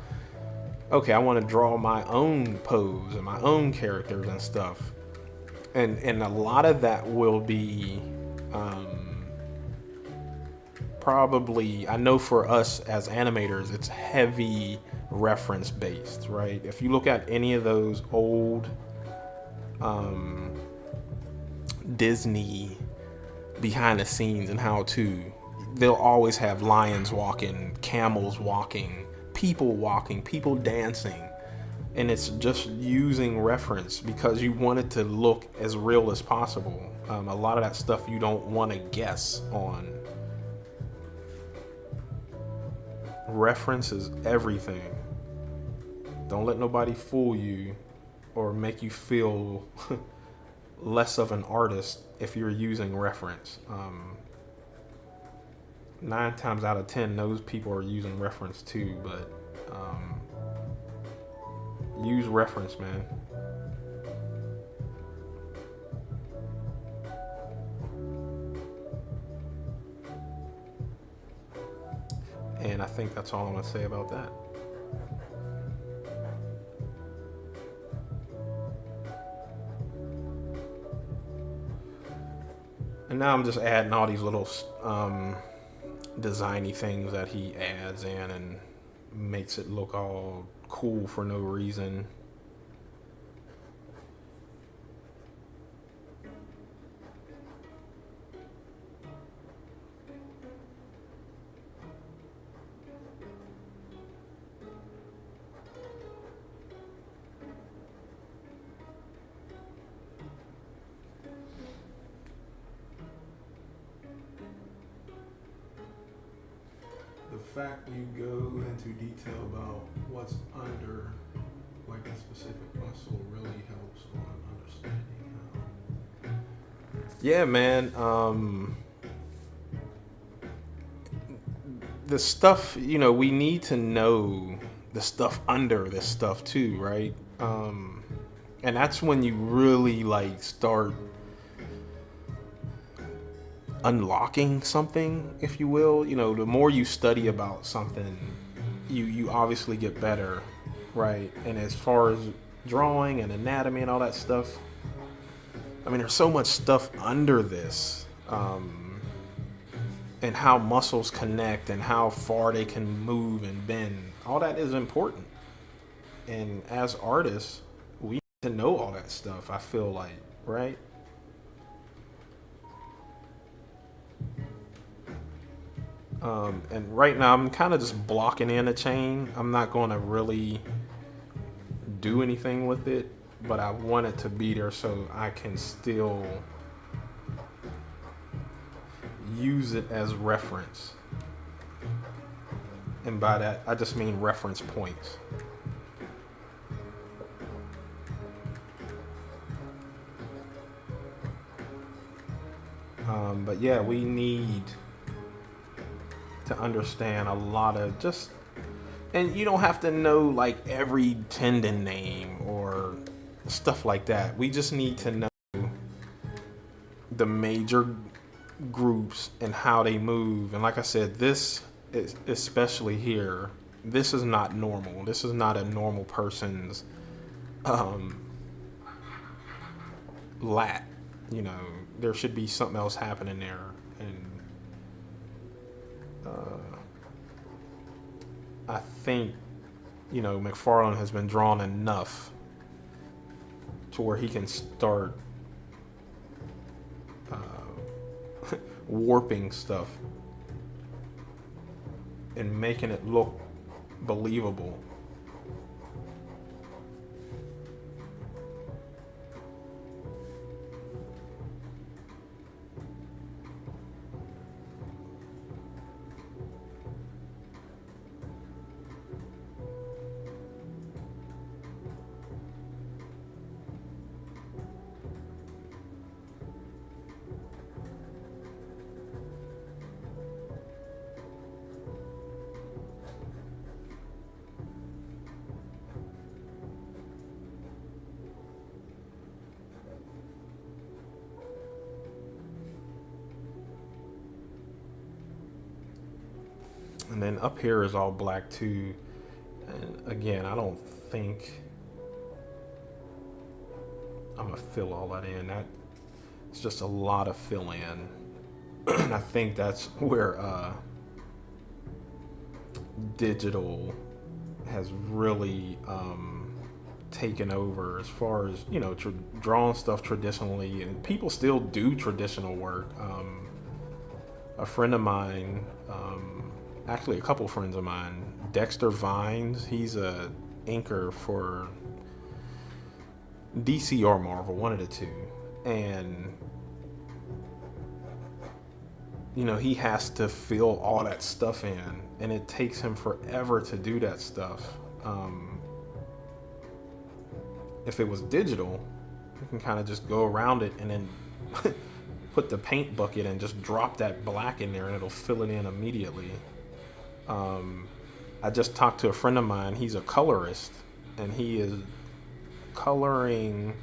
okay, I want to draw my own pose and my own characters and stuff. And a lot of that will be probably, I know for us as animators, it's heavy reference based, right? If you look at any of those old Disney behind the scenes and how to, they'll always have lions walking, camels walking, people dancing. And it's just using reference because you want it to look as real as possible. A lot of that stuff you don't want to guess on. Reference is everything. Don't let nobody fool you or make you feel less of an artist if you're using reference. 9 times out of 10, those people are using reference too, but use reference, man. And I think that's all I'm going to say about that. And now I'm just adding all these little designy things that he adds in and makes it look all cool for no reason. The fact you go into detail about what's under like a specific muscle really helps on understanding. Yeah, man. The stuff, we need to know the stuff under this stuff too, right? And that's when you really like start unlocking something, if you will. The more you study about something, you obviously get better, right? And as far as drawing and anatomy and all that stuff, I mean, there's so much stuff under this, and how muscles connect and how far they can move and bend. All that is important. And as artists, we need to know all that stuff, I feel like, right? And right now, I'm kind of just blocking in a chain. I'm not going to really do anything with it, but I want it to be there so I can still use it as reference. And by that, I just mean reference points. But yeah, we need to understand a lot of just, and you don't have to know like every tendon name or stuff like that. We just need to know the major groups and how they move. And like I said, this is, especially here, this is not normal. This is not a normal person's lat. There should be something else happening there. And I think, McFarlane has been drawn enough to where he can start warping stuff and making it look believable. And then up here is all black too. And again, I don't think I'm gonna fill all that in. It's just a lot of fill in. And I think that's where digital has really taken over as far as drawing stuff traditionally, and people still do traditional work. A friend of mine, actually a couple friends of mine, Dexter Vines, he's a inker for DC or Marvel, one of the two, and he has to fill all that stuff in, and it takes him forever to do that stuff. If it was digital, you can kind of just go around it and then put the paint bucket and just drop that black in there and it'll fill it in immediately. I just talked to a friend of mine, he's a colorist, and he is coloring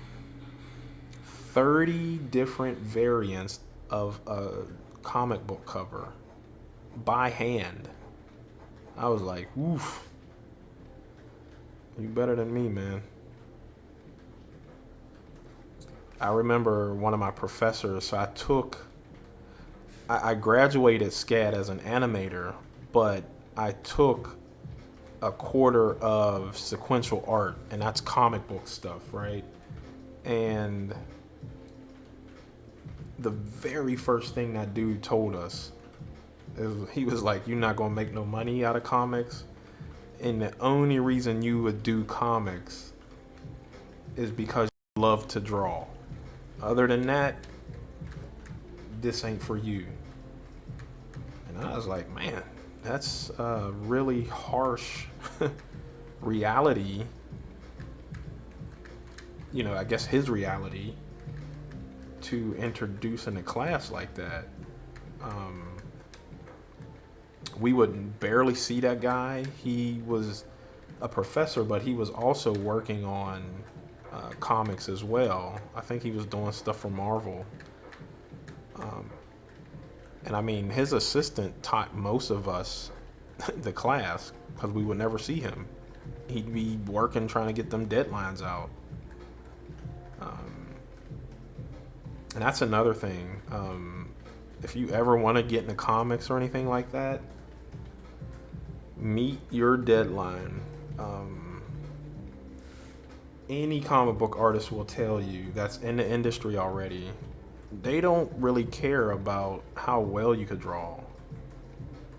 30 different variants of a comic book cover by hand. I was like, oof, you better than me, man. I remember one of my professors, so I graduated SCAD as an animator, but I took a quarter of sequential art, and that's comic book stuff, right? And the very first thing that dude told us is he was like, "You're not gonna make no money out of comics, and the only reason you would do comics is because you love to draw. Other than that, this ain't for you." And I was like, man, that's a really harsh reality. You know, I guess his reality to introduce in a class like that. We would barely see that guy. He was a professor, but he was also working on comics as well. I think he was doing stuff for Marvel. And I mean, his assistant taught most of us the class because we would never see him. He'd be working trying to get them deadlines out. And that's another thing. If you ever want to get into comics or anything like that, meet your deadline. Any comic book artist will tell you that's in the industry already. They don't really care about how well you could draw.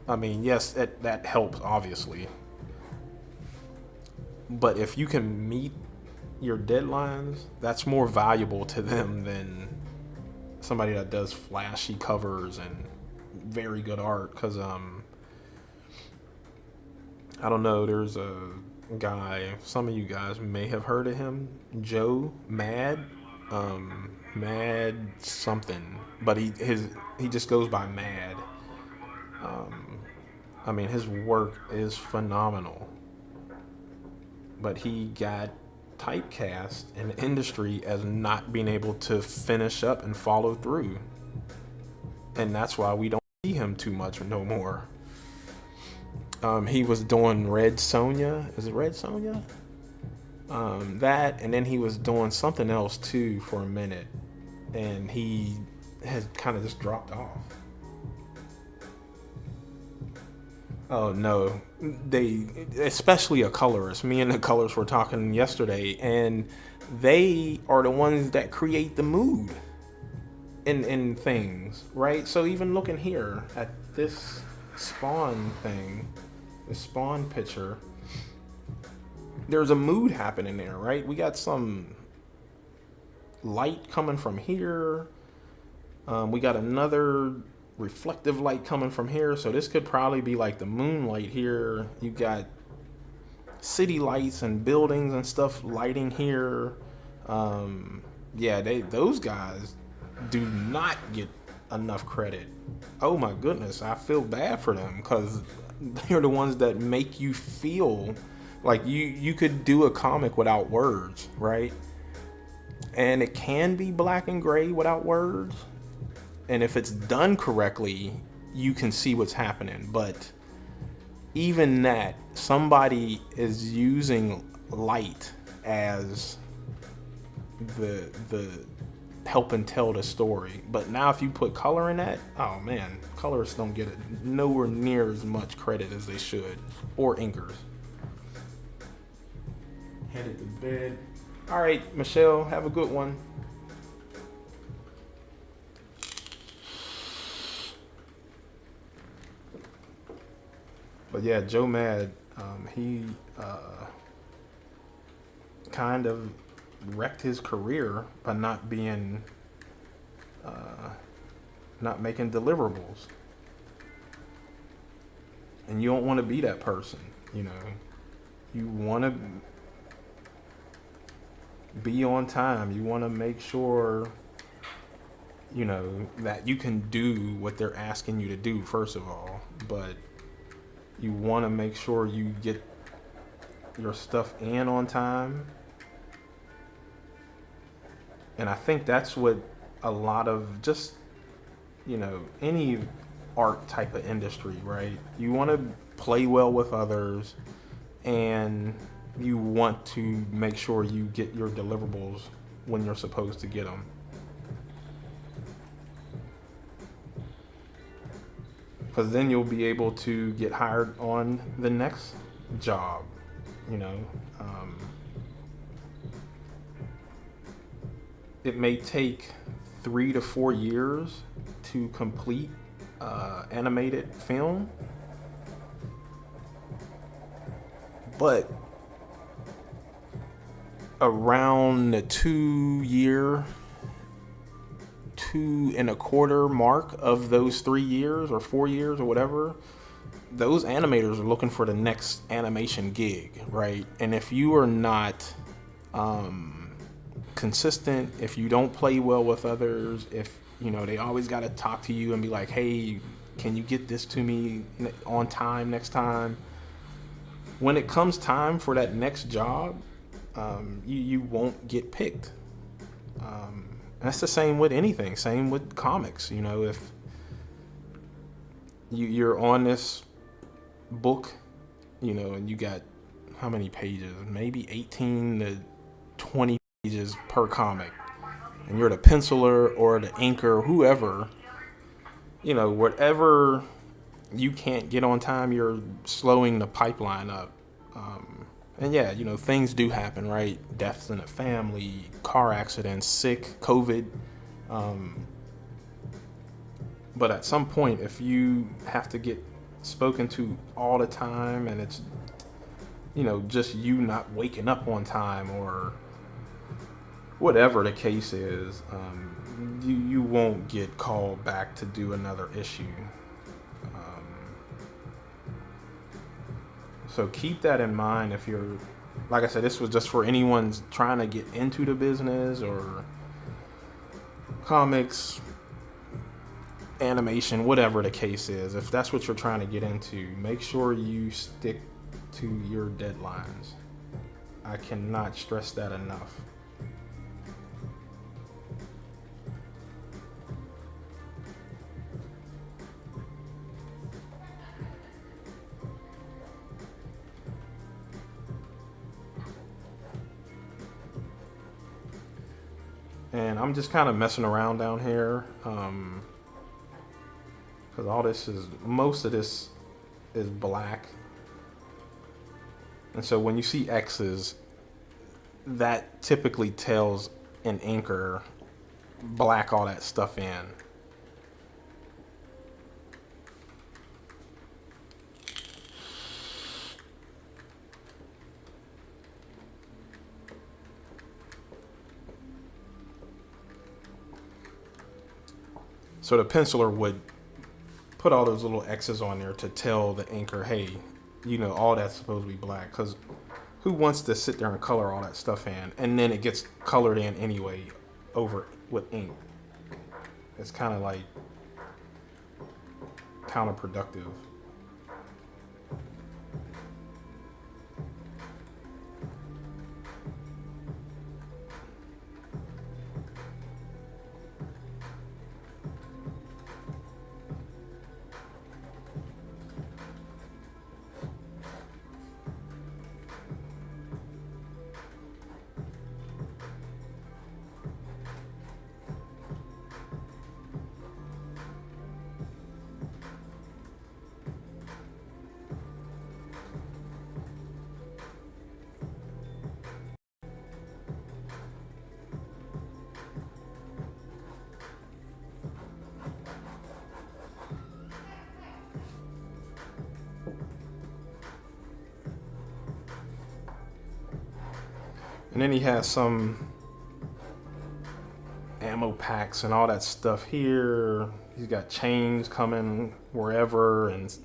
I mean, yes, that helps, obviously. But if you can meet your deadlines, that's more valuable to them than somebody that does flashy covers and very good art. Because, I don't know, there's a guy, some of you guys may have heard of him, Joe Mad. Mad something, but he just goes by Mad. I mean, his work is phenomenal, but he got typecast in the industry as not being able to finish up and follow through, and that's why we don't see him too much no more. He was doing Red Sonja. Is it Red Sonja? That, and then he was doing something else too for a minute, and he has kind of just dropped off. Oh no, they, especially a colorist. Me and the colorists were talking yesterday, and they are the ones that create the mood in things, right? So even looking here at this Spawn thing, the Spawn picture, there's a mood happening there, right? We got some light coming from here. We got another reflective light coming from here. So this could probably be like the moonlight here. You got city lights and buildings and stuff lighting here. Yeah, those guys do not get enough credit. Oh my goodness, I feel bad for them because they're the ones that make you feel like you could do a comic without words, right? And it can be black and gray without words. And if it's done correctly, you can see what's happening. But even that, somebody is using light as the helping tell the story. But now if you put color in that, oh man, colorists don't get it nowhere near as much credit as they should, or inkers. Headed to bed. All right, Michelle, have a good one. But yeah, Joe Mad, he kind of wrecked his career by not being, not making deliverables. And you don't want to be that person, you know. You want to be on time. You want to make sure, you know, that you can do what they're asking you to do, first of all. But you want to make sure you get your stuff in on time. And I think that's what a lot of just, you know, any art type of industry, right? You want to play well with others, and you want to make sure you get your deliverables when you're supposed to get them. Because then you'll be able to get hired on the next job, you know. It may take 3 to 4 years to complete animated film, but around the 2 and a quarter mark of those 3 years or 4 years or whatever, those animators are looking for the next animation gig, right? And if you are not consistent, if you don't play well with others, if you know they always got to talk to you and be like, hey, can you get this to me on time next time? When it comes time for that next job, you won't get picked. That's the same with anything. Same with comics. You know, if you're on this book, you know, and you got how many pages? Maybe 18 to 20 pages per comic. And you're the penciler or the inker, whoever, you know, whatever you can't get on time, you're slowing the pipeline up. And yeah, you know, things do happen, right? Deaths in the family, car accidents, sick, COVID. But at some point, if you have to get spoken to all the time and it's, you know, just you not waking up on time or whatever the case is, you won't get called back to do another issue. So keep that in mind if you're, like I said, this was just for anyone trying to get into the business or comics, animation, whatever the case is. If that's what you're trying to get into, make sure you stick to your deadlines. I cannot stress that enough. And I'm just kind of messing around down here because most of this is black. And so when you see X's, that typically tells an inker black all that stuff in. So the penciler would put all those little X's on there to tell the inker, hey, you know, all that's supposed to be black. Because who wants to sit there and color all that stuff in? And then it gets colored in anyway over with ink. It's kind of like counterproductive. And then he has some ammo packs and all that stuff here. He's got chains coming wherever and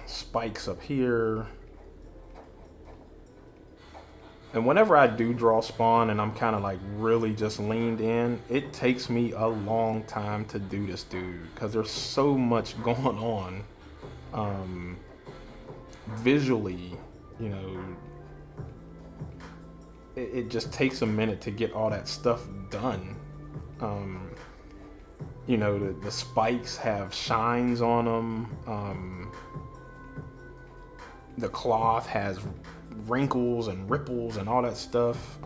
spikes up here. And whenever I do draw Spawn and I'm kind of like really just leaned in, it takes me a long time to do this dude because there's so much going on visually, you know. It just takes a minute to get all that stuff done. the spikes have shines on them. The cloth has wrinkles and ripples and all that stuff.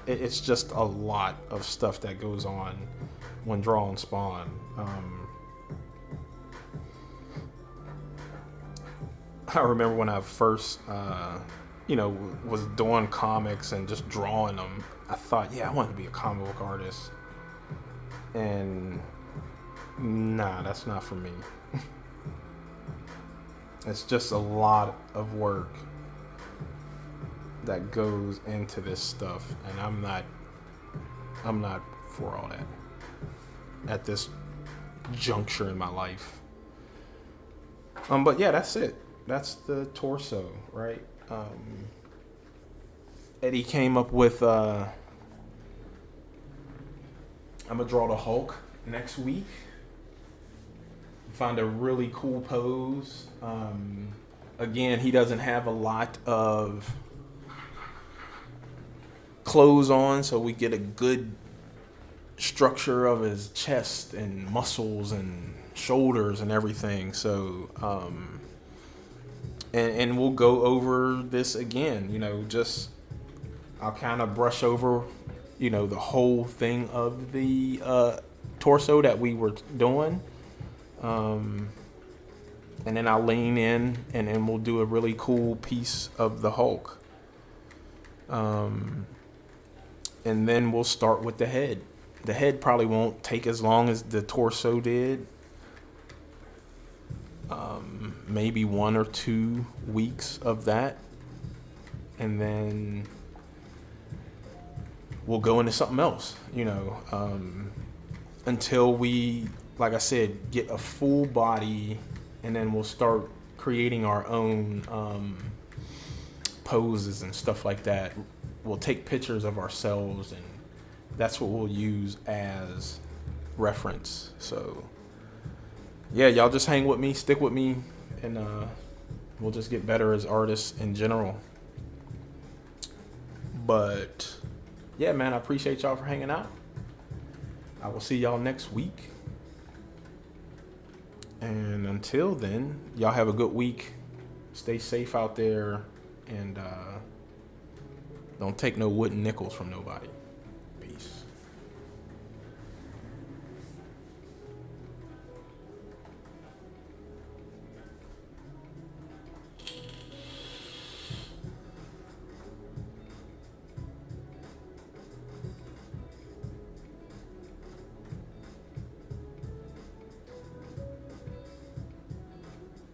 It's just a lot of stuff that goes on when drawing Spawn. I remember when I first, was doing comics and just drawing them, I thought, yeah, I want to be a comic book artist. And nah, that's not for me. It's just a lot of work that goes into this stuff, and I'm not for all that at this juncture in my life. But yeah, that's it. That's the torso, right? Eddie came up with I'm gonna draw the Hulk next week. Find a really cool pose. Again, he doesn't have a lot of clothes on, so we get a good structure of his chest and muscles and shoulders and everything. So, and we'll go over this again. I'll kind of brush over, the whole thing of the torso that we were doing. And then I'll lean in, and then we'll do a really cool piece of the Hulk. And then we'll start with the head. The head probably won't take as long as the torso did. Maybe 1 or 2 weeks of that. And then we'll go into something else, until we, like I said, get a full body, and then we'll start creating our own poses and stuff like that. We'll take pictures of ourselves, and that's what we'll use as reference. So, yeah, y'all just hang with me, stick with me, and we'll just get better as artists in general. But, yeah, man, I appreciate y'all for hanging out. I will see y'all next week. And until then, y'all have a good week. Stay safe out there, and don't take no wooden nickels from nobody.